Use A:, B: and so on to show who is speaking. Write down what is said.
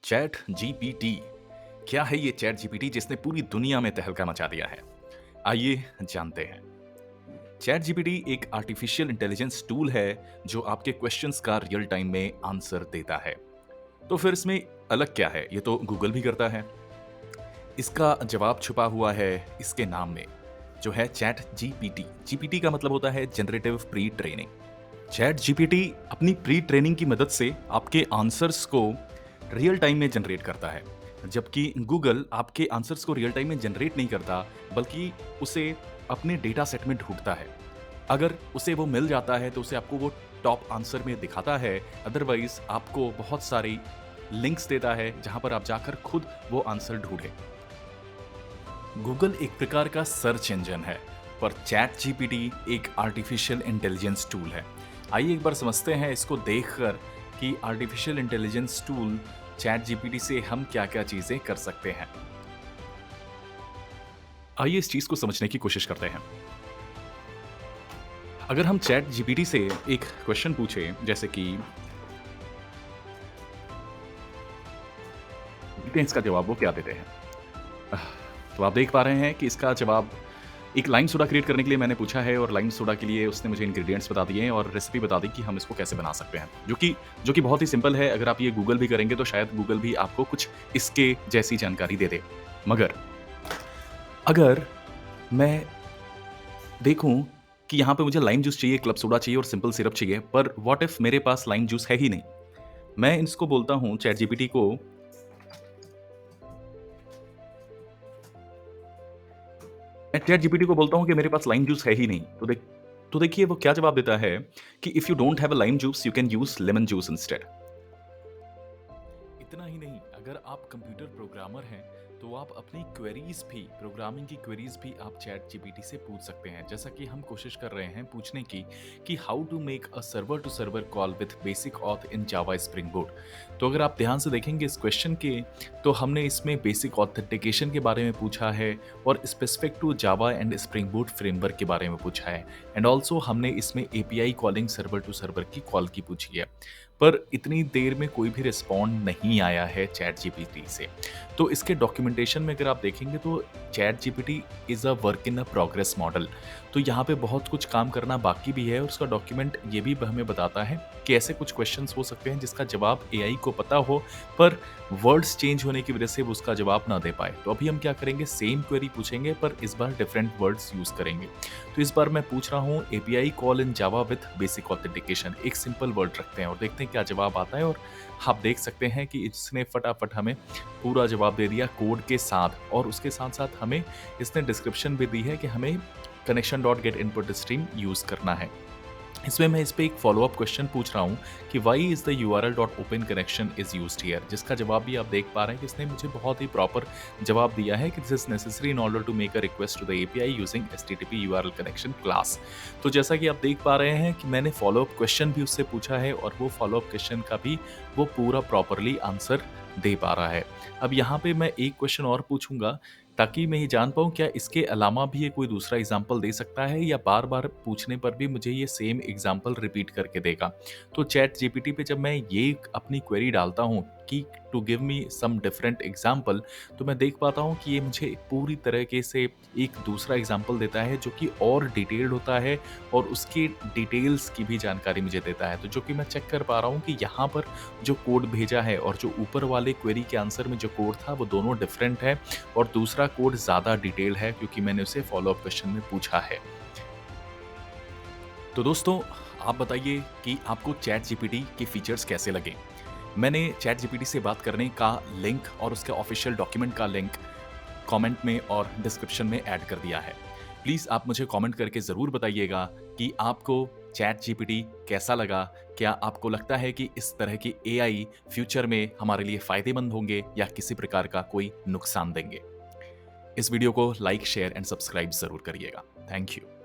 A: Chat GPT. क्या है ये चैट जीपीटी जिसने पूरी दुनिया में तहलका मचा दिया है? आइए जानते हैं। चैट जीपीटी एक आर्टिफिशियल इंटेलिजेंस टूल है जो आपके क्वेश्चंस का रियल टाइम में आंसर देता है। तो फिर इसमें अलग क्या है? ये तो गूगल भी करता है। इसका जवाब छुपा हुआ है इसके नाम में, जो है चैट जीपीटी। जीपीटी का मतलब होता है generative pre training. Chat GPT अपनी प्री ट्रेनिंग की मदद से आपके आंसर्स को रियल टाइम में जनरेट करता है, जबकि गूगल आपके आंसर्स को रियल टाइम में जनरेट नहीं करता, बल्कि उसे अपने डेटा सेट में ढूंढता है। अगर उसे वो मिल जाता है तो उसे आपको वो टॉप आंसर में दिखाता है, अदरवाइज आपको बहुत सारी लिंक्स देता है जहां पर आप जाकर खुद वो आंसर ढूंढें। गूगल एक प्रकार का सर्च इंजन है, पर चैट जीपीटी एक आर्टिफिशियल इंटेलिजेंस टूल है। आइए एक बार समझते हैं इसको देखकर कि artificial intelligence tool chat GPT से हम क्या-क्या चीजें कर सकते हैं। आइए इस चीज को समझने की कोशिश करते हैं। अगर हम चैट जीपीटी से एक क्वेश्चन पूछें, जैसे कि देखते हैं इसका जवाब वो क्या देते हैं। तो आप देख पा रहे हैं कि इसका जवाब एक लाइम सोडा क्रिएट करने के लिए मैंने पूछा है, और लाइम सोडा के लिए उसने मुझे इंग्रेडिएंट्स बता दिए हैं और रेसिपी बता दी कि हम इसको कैसे बना सकते हैं, जो कि बहुत ही सिंपल है। अगर आप ये गूगल भी करेंगे तो शायद गूगल भी आपको कुछ इसके जैसी जानकारी दे दे। मगर अगर मैं देखूं कि यहाँ पे मुझे लाइम जूस चाहिए, क्लब सोडा चाहिए और सिंपल सिरप चाहिए, पर व्हाट इफ मेरे पास लाइम जूस है ही नहीं। मैं इसको बोलता हूँ चैट जीपीटी को, मैं चैट जीपीटी को बोलता हूँ कि मेरे पास लाइम जूस है ही नहीं। तो देखिए वो क्या जवाब देता है कि if you don't have a lime juice you can use lemon juice instead. इतना ही नहीं, अगर आप कंप्यूटर प्रोग्रामर हैं तो आप अपनी क्वेरीज भी, प्रोग्रामिंग की क्वेरीज भी आप चैट जीपीटी से पूछ सकते हैं। जैसा कि हम कोशिश कर रहे हैं पूछने की कि how to make a server to server call with basic auth in Java Spring Boot. तो अगर आप ध्यान से देखेंगे इस क्वेश्चन के, तो हमने इसमें बेसिक ऑथेंटिकेशन के बारे में पूछा है और specific to Java and Spring Boot framework के बारे में पूछा है, एंड ऑल्सो हमने इसमें API calling server to server की कॉल की पूछी है। पर इतनी देर में कोई भी रिस्पॉन्ड नहीं आया है चैट जीपीटी से। तो इसके डॉक्यूमेंटेशन में अगर आप देखेंगे तो chat GPT is a work in a progress model. तो यहाँ पे बहुत कुछ काम करना बाकी भी है, और उसका डॉक्यूमेंट ये भी हमें बताता है कि ऐसे कुछ क्वेश्चंस हो सकते हैं जिसका जवाब एआई को पता हो, पर वर्ड्स चेंज होने की वजह से वो उसका जवाब ना दे पाए। तो अभी हम क्या करेंगे, सेम क्वेरी पूछेंगे पर इस बार डिफरेंट वर्ड्स यूज करेंगे। तो इस बार मैं पूछ रहा हूँ API call in Java with basic authentication, एक सिंपल वर्ड रखते हैं और देखते हैं क्या जवाब आता है। और आप देख सकते हैं कि इसने फटाफट हमें पूरा जवाब दे दिया कोड के साथ, और उसके साथ साथ हमें इसने डिस्क्रिप्शन भी दी है कि हमें connection dot gate input stream use करना है। इसमें मैं इस पे एक फॉलो अप क्वेश्चन पूछ रहा हूँ कि why is the URL dot open connection is used here, जिसका जवाब भी आप देख पा रहे हैं कि इसने मुझे बहुत ही प्रॉपर जवाब दिया है कि this is necessary in order to make a request to the API using HTTP URL connection class. तो जैसा कि आप देख पा रहे हैं कि मैंने फॉलो अप क्वेश्चन भी उससे पूछा है, और वो फॉलो अप क्वेश्चन का भी वो पूरा प्रॉपरली आंसर दे पा रहा है। अब यहाँ पे मैं एक क्वेश्चन और पूछूंगा ताकि मैं ये जान पाऊँ क्या इसके अलावा भी ये कोई दूसरा एग्जाम्पल दे सकता है, या बार-बार पूछने पर भी मुझे ये सेम एग्जाम्पल रिपीट करके देगा। तो चैट जीपीटी पे जब मैं ये अपनी क्वेरी डालता हूँ कि to give me some different example, तो मैं देख पाता हूँ कि ये मुझे पूरी तरीके से एक दूसरा एग्जाम्पल देता है जो कि और डिटेल्ड होता है, और उसकी डिटेल्स की भी जानकारी मुझे देता है। तो जो कि मैं चेक कर पा रहा हूँ कि यहाँ पर जो कोड भेजा है और जो ऊपर वाले क्वेरी के आंसर में जो कोड था वो दोनों डिफरेंट है, और दूसरा कोड ज़्यादा डिटेल है क्योंकि मैंने उसे फॉलो अप क्वेश्चन में पूछा है। तो दोस्तों, आप बताइए कि आपको चैट जीपीटी के फीचर्स कैसे लगे? मैंने चैट जीपीटी से बात करने का लिंक और उसके ऑफिशियल डॉक्यूमेंट का लिंक कमेंट में और डिस्क्रिप्शन में ऐड कर दिया है। प्लीज़ आप मुझे कमेंट करके ज़रूर बताइएगा कि आपको चैट जीपीटी कैसा लगा? क्या आपको लगता है कि इस तरह की एआई फ्यूचर में हमारे लिए फ़ायदेमंद होंगे या किसी प्रकार का कोई नुकसान देंगे? इस वीडियो को लाइक, शेयर एंड सब्सक्राइब ज़रूर करिएगा। Thank you.